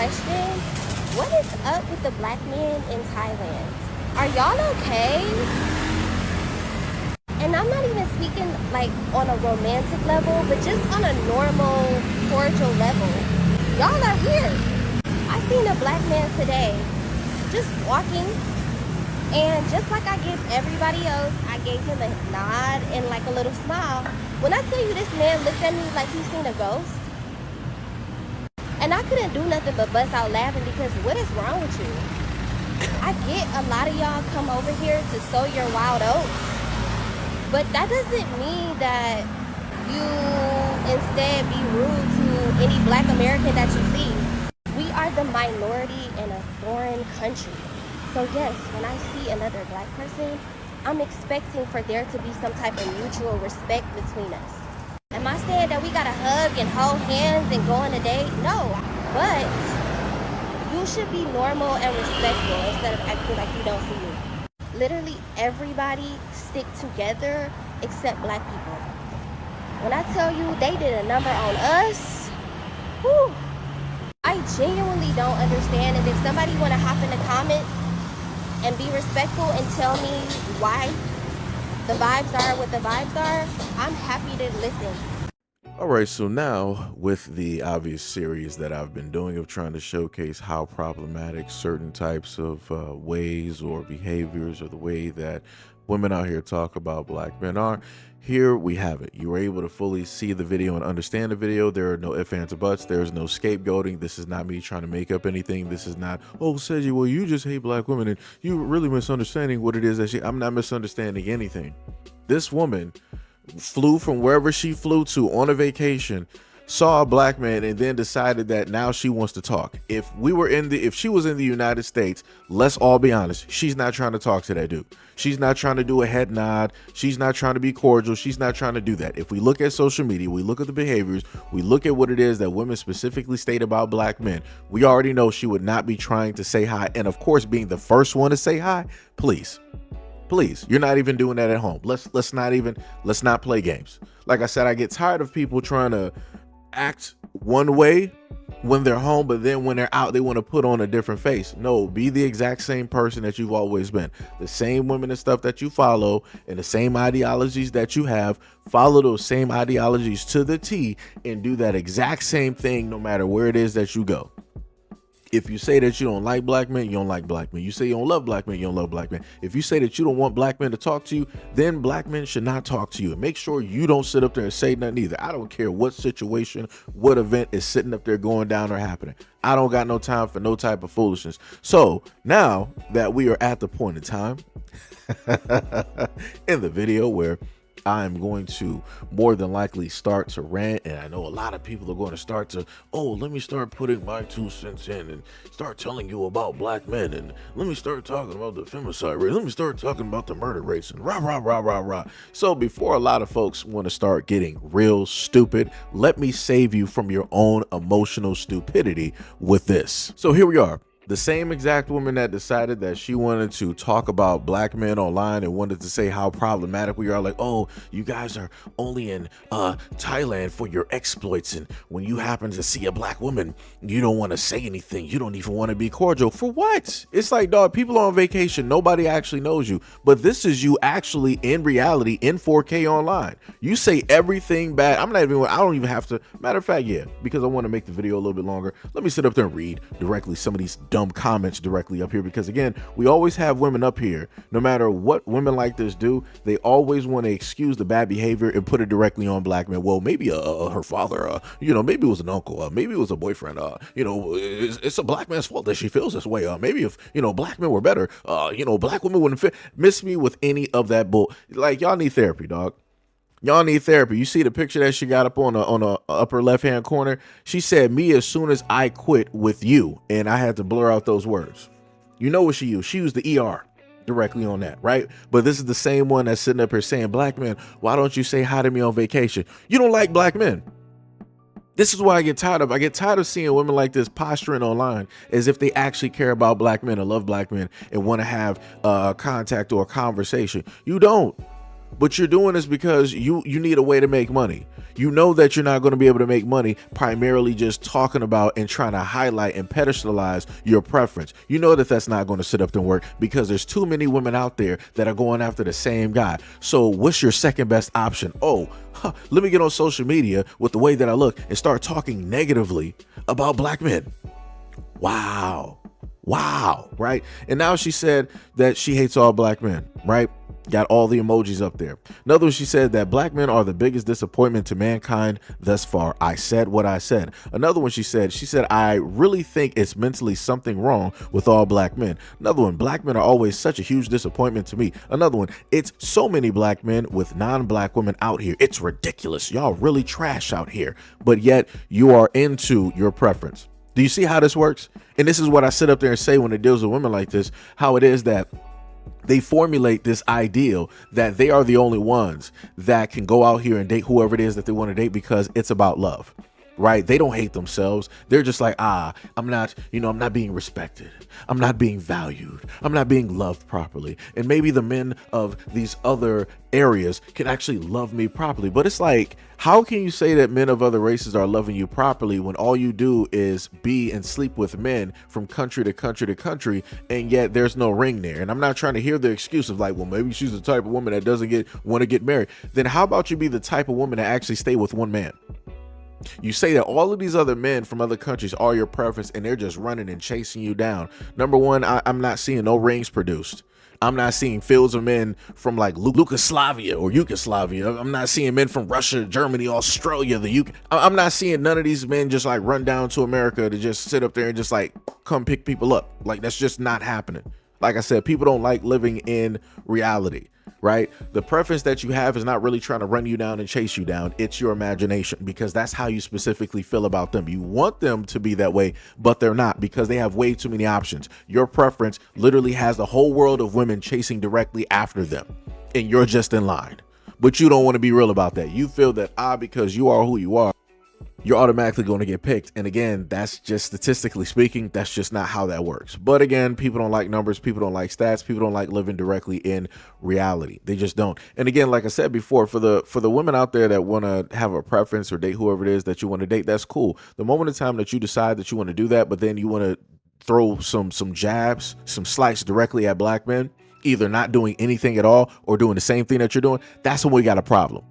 question. What is up with the black men in Thailand? Are y'all okay? And I'm not even speaking like on a romantic level, but just on a normal, cordial level. Y'all are weird. I seen a black man today just walking, and just like I give everybody else, I gave him a nod and like a little smile. When I tell you this man looked at me like he seen a ghost, and I couldn't do nothing but bust out laughing because what is wrong with you? I get a lot of y'all come over here to sow your wild oats, but that doesn't mean that you instead be rude to any black American that you see. We are the minority in a foreign country. So yes, when I see another black person, I'm expecting for there to be some type of mutual respect between us. Am I saying that we gotta hug and hold hands and go on a date? No, but you should be normal and respectful instead of acting like you don't see me. Literally everybody stick together except black people. When I tell you they did a number on us, whew, I genuinely don't understand. And if somebody wanna hop in the comments and be respectful and tell me why the vibes are what the vibes are, I'm happy to listen. All right, so now with the obvious series that I've been doing of trying to showcase how problematic certain types of ways or behaviors or the way that women out here talk about black men are, here we have it. You were able to fully see the video and understand the video. There are no ifs, ands, or buts. There's no scapegoating. This is not me trying to make up anything. This is not, oh, Seiji, well, you just hate black women and you really misunderstanding what it is that I'm not misunderstanding anything. This woman flew from wherever she flew to on a vacation, saw a black man, and then decided that now she wants to talk. If she was in the United States, let's all be honest, she's not trying to talk to that dude. She's not trying to do a head nod. She's not trying to be cordial. She's not trying to do that. If we look at social media, we look at the behaviors, we look at what it is that women specifically state about black men, we already know she would not be trying to say hi. And of course, being the first one to say hi, please, you're not even doing that at home. Let's not play games. Like I said, I get tired of people trying to act one way when they're home, but then when they're out, they want to put on a different face. No, be the exact same person that you've always been. The same women and stuff that you follow and the same ideologies that you have, follow those same ideologies to the T and do that exact same thing no matter where it is that you go. If you say that you don't like black men, you don't like black men. You say you don't love black men, you don't love black men. If you say that you don't want black men to talk to you, then black men should not talk to you. And make sure you don't sit up there and say nothing either. I don't care what situation, what event is sitting up there going down or happening. I don't got no time for no type of foolishness. So now that we are at the point in time in the video where I'm going to more than likely start to rant, and I know a lot of people are going to start to, oh, let me start putting my 2 cents in and start telling you about black men, and let me start talking about the femicide rate, let me start talking about the murder rates, and rah. So before a lot of folks want to start getting real stupid, let me save you from your own emotional stupidity with this. So here we are. The same exact woman that decided that she wanted to talk about black men online and wanted to say how problematic we are, like, oh, you guys are only in Thailand for your exploits, and when you happen to see a black woman, you don't want to say anything, you don't even want to be cordial. For what? It's like, dog, people are on vacation, nobody actually knows you, but this is you actually in reality in 4K online. You say everything bad. I don't even have to, matter of fact, yeah, because I want to make the video a little bit longer, let me sit up there and read directly some of these dumb comments directly up here, because again, we always have women up here, no matter what women like this do, they always want to excuse the bad behavior and put it directly on black men. Well, maybe her father, maybe it was an uncle, maybe it was a boyfriend, it's a black man's fault that she feels this way, maybe if black men were better, black women wouldn't miss me with any of that bull. Like, y'all need therapy, dog. Y'all need therapy. You see the picture that she got up on the upper left-hand corner? She said, me as soon as I quit with you. And I had to blur out those words. You know what she used? She used the ER directly on that, right? But this is the same one that's sitting up here saying, black men, why don't you say hi to me on vacation? You don't like black men. This is what I get tired of. I get tired of seeing women like this posturing online as if they actually care about black men or love black men and want to have contact or a conversation. You don't. But you're doing this because you need a way to make money. You know that you're not going to be able to make money primarily just talking about and trying to highlight and pedestalize your preference. You know that that's not going to sit up and work because there's too many women out there that are going after the same guy. So what's your second best option? Oh, let me get on social media with the way that I look and start talking negatively about black men. Wow. Right? And now she said that she hates all black men, right? Got all the emojis up there. Another one, she said that black men are the biggest disappointment to mankind thus far. I said what I said. Another one, she said, I really think it's mentally something wrong with all black men. Another one, black men are always such a huge disappointment to me. Another one, it's so many black men with non-black women out here. It's ridiculous. Y'all really trash out here, but yet you are into your preference. Do you see how this works? And this is what I sit up there and say when it deals with women like this, how it is that they formulate this ideal that they are the only ones that can go out here and date whoever it is that they want to date because it's about love, right? They don't hate themselves. They're just like, I'm not being respected. I'm not being valued. I'm not being loved properly. And maybe the men of these other areas can actually love me properly. But it's like, how can you say that men of other races are loving you properly when all you do is be and sleep with men from country to country to country, and yet there's no ring there? And I'm not trying to hear the excuse of like, well, maybe she's the type of woman that doesn't want to get married. Then how about you be the type of woman that actually stay with one man? You say that all of these other men from other countries are your preference and they're just running and chasing you down. Number one, I'm not seeing no rings produced. I'm not seeing fields of men from like Yugoslavia. I'm not seeing men from Russia, Germany, Australia, the UK. I'm not seeing none of these men just like run down to America to just sit up there and just like come pick people up. Like, that's just not happening. Like I said, people don't like living in reality, right? The preference that you have is not really trying to run you down and chase you down. It's your imagination, because that's how you specifically feel about them. You want them to be that way, but they're not, because they have way too many options. Your preference literally has the whole world of women chasing directly after them, and you're just in line. But you don't want to be real about that. You feel that, because you are who you are, you're automatically going to get picked. And again, that's just statistically speaking, that's just not how that works. But again, people don't like numbers. People don't like stats. People don't like living directly in reality. They just don't. And again, like I said before, for the women out there that want to have a preference or date whoever it is that you want to date, that's cool. The moment in time that you decide that you want to do that, but then you want to throw some jabs, some slights directly at black men, either not doing anything at all or doing the same thing that you're doing, that's when we got a problem.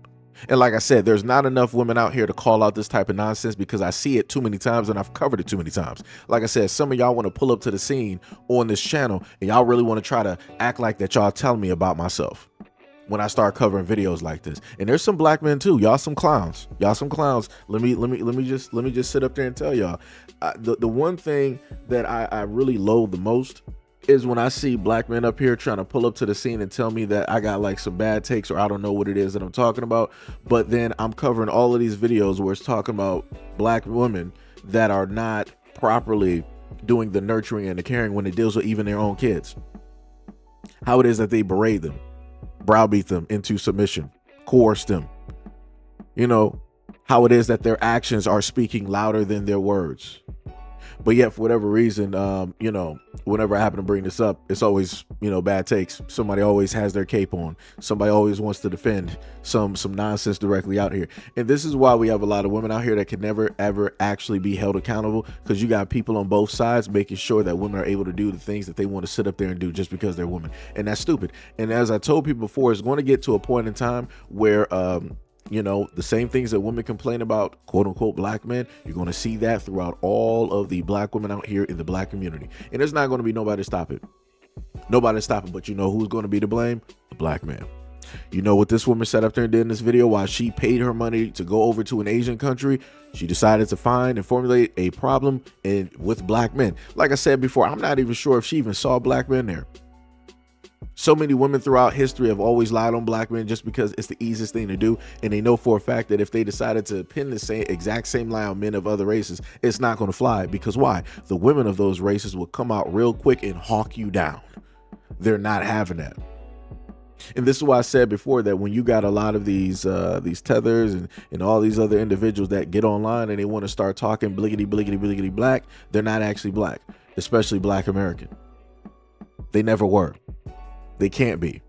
And like I said, there's not enough women out here to call out this type of nonsense, because I see it too many times and I've covered it too many times. Like I said, some of y'all want to pull up to the scene on this channel and y'all really want to try to act like that y'all telling me about myself when I start covering videos like this. And there's some black men too. Y'all some clowns. Y'all some clowns. Let me just sit up there and tell y'all, the one thing that I really loathe the most is when I see black men up here trying to pull up to the scene and tell me that I got like some bad takes, or I don't know what it is that I'm talking about. But then I'm covering all of these videos where it's talking about black women that are not properly doing the nurturing and the caring when it deals with even their own kids. How it is that they berate them, browbeat them into submission, coerce them. You know, how it is that their actions are speaking louder than their words. But yet, for whatever reason, whenever I happen to bring this up, it's always, bad takes. Somebody always has their cape on. Somebody always wants to defend some nonsense directly out here. And this is why we have a lot of women out here that can never, ever actually be held accountable, because you got people on both sides making sure that women are able to do the things that they want to sit up there and do just because they're women. And that's stupid. And as I told people before, it's going to get to a point in time where, the same things that women complain about, quote unquote, black men, you're going to see that throughout all of the black women out here in the black community. And there's not going to be nobody to stop it. Nobody to stop it. But you know who's going to be to blame? The black man. You know what this woman sat up there and did in this video? While she paid her money to go over to an Asian country, she decided to find and formulate a problem with black men. Like I said before, I'm not even sure if she even saw black men there. So many women throughout history have always lied on black men just because it's the easiest thing to do. And they know for a fact that if they decided to pin the exact same lie on men of other races, it's not going to fly. Because why? The women of those races will come out real quick and hawk you down. They're not having that. And this is why I said before that when you got a lot of these tethers and all these other individuals that get online and they want to start talking bliggity black, they're not actually black, especially black American. They never were. They can't be.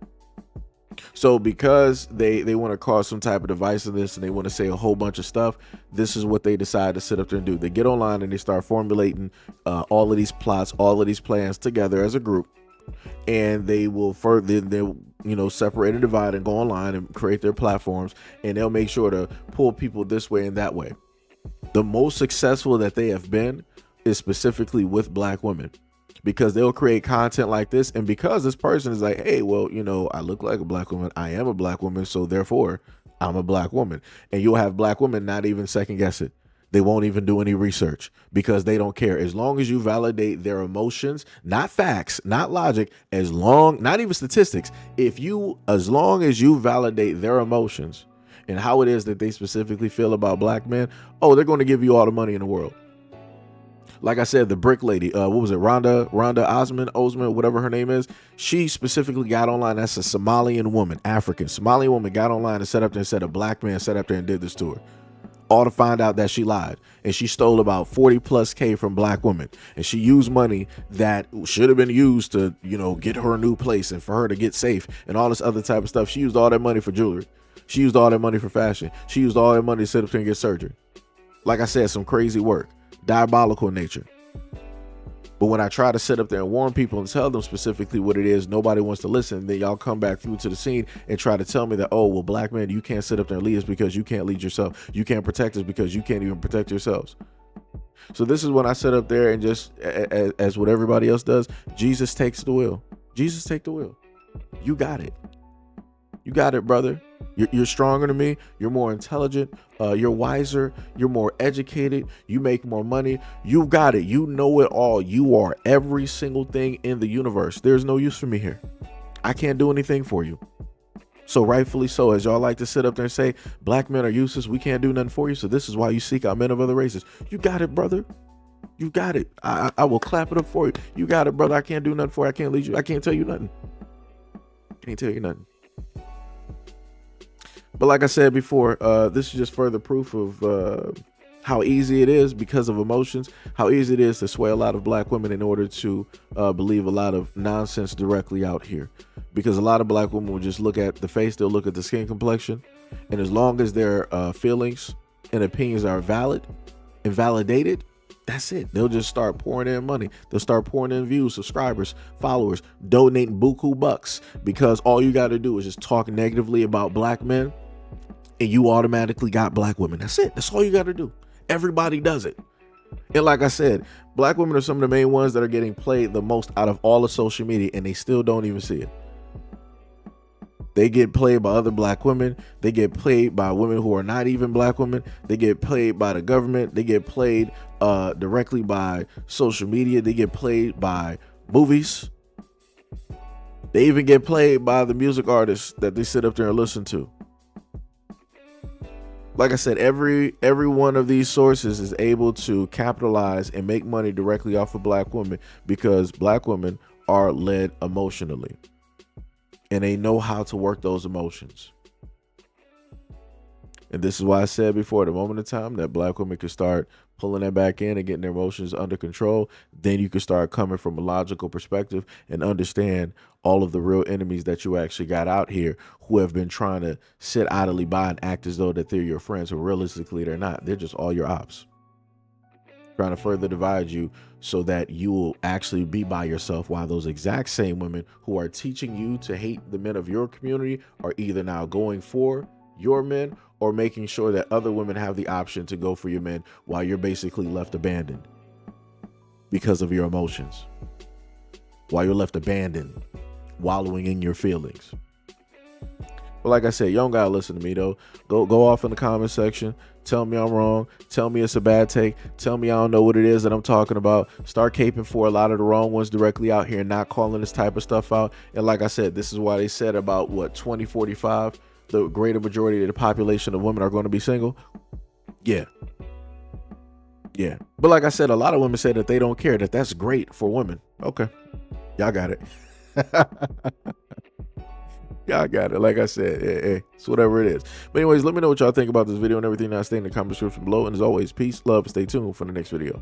So because they want to cause some type of divisiveness and they want to say a whole bunch of stuff, this is what they decide to sit up there and do. They get online and they start formulating all of these plots, all of these plans together as a group, and they will they'll separate and divide and go online and create their platforms, and they'll make sure to pull people this way and that way. The most successful that they have been is specifically with black women, because they'll create content like this, and because this person is like, hey, well, I look like a black woman, I am a black woman, so therefore I'm a black woman. And you'll have black women not even second guess it. They won't even do any research because they don't care. As long as you validate their emotions, not facts, not logic, not even statistics. As long as you validate their emotions and how it is that they specifically feel about black men, they're going to give you all the money in the world. Like I said, the brick lady, what was it? Rhonda Osman, whatever her name is. She specifically got online. That's a Somalian woman, Somalian woman, got online and set up there and said a black man sat up there and did this to her. All to find out that she lied, and she stole about 40+K from black women, and she used money that should have been used to, get her a new place and for her to get safe and all this other type of stuff. She used all that money for jewelry. She used all that money for fashion. She used all that money to sit up there and get surgery. Like I said, some crazy work, diabolical in nature. But when I try to sit up there and warn people and tell them specifically what it is, nobody wants to listen. Then y'all come back through to the scene and try to tell me that, black men, you can't sit up there and lead us because you can't lead yourself. You can't protect us because you can't even protect yourselves. So this is when I sit up there and just, as what everybody else does, Jesus takes the wheel. Jesus, take the wheel. You got it. You got it, brother. You're stronger than me. You're more intelligent. You're wiser. You're more educated. You make more money. You got it. You know it all. You are every single thing in the universe. There's no use for me here. I can't do anything for you. So rightfully so, as y'all like to sit up there and say, black men are useless, we can't do nothing for you, so this is why you seek out men of other races. You got it, brother. You got it. I will clap it up for you. You got it, brother. I can't do nothing for you. I can't lead you. I can't tell you nothing. Can't tell you nothing. But like I said before, this is just further proof of how easy it is, because of emotions, how easy it is to sway a lot of black women in order to believe a lot of nonsense directly out here. Because a lot of black women will just look at the face, they'll look at the skin complexion, and as long as their feelings and opinions are valid and validated, that's it. They'll just start pouring in money. They'll start pouring in views, subscribers, followers, donating buku bucks, because all you got to do is just talk negatively about black men, and you automatically got black women. That's it. That's all you got to do. Everybody does it. And like I said, black women are some of the main ones that are getting played the most out of all of social media, and they still don't even see it. They get played by other black women. They get played by women who are not even black women. They get played by the government. They get played directly by social media. They get played by movies. They even get played by the music artists that they sit up there and listen to. Like I said, every one of these sources is able to capitalize and make money directly off of black women, because black women are led emotionally and they know how to work those emotions. And this is why I said before, the moment of time that black women can start pulling that back in and getting their emotions under control, then you can start coming from a logical perspective and understand all of the real enemies that you actually got out here, who have been trying to sit idly by and act as though that they're your friends, when realistically they're not. They're just all your ops, trying to further divide you so that you will actually be by yourself, while those exact same women who are teaching you to hate the men of your community are either now going for your men or making sure that other women have the option to go for your men, while you're basically left abandoned because of your emotions, while you're left abandoned, wallowing in your feelings. But like I said, you don't gotta listen to me though. Go off in the comment section. Tell me I'm wrong. Tell me it's a bad take. Tell me I don't know what it is that I'm talking about. Start caping for a lot of the wrong ones directly out here and not calling this type of stuff out. And like I said, this is why they said about 2045, the greater majority of the population of women are going to be single. Yeah. But like I said, a lot of women say that they don't care, that that's great for women. Okay. Y'all got it. Y'all got it. Like I said, it's whatever it is. But anyways, let me know what y'all think about this video and everything that I stay in the comment description below. And as always, peace, love, and stay tuned for the next video.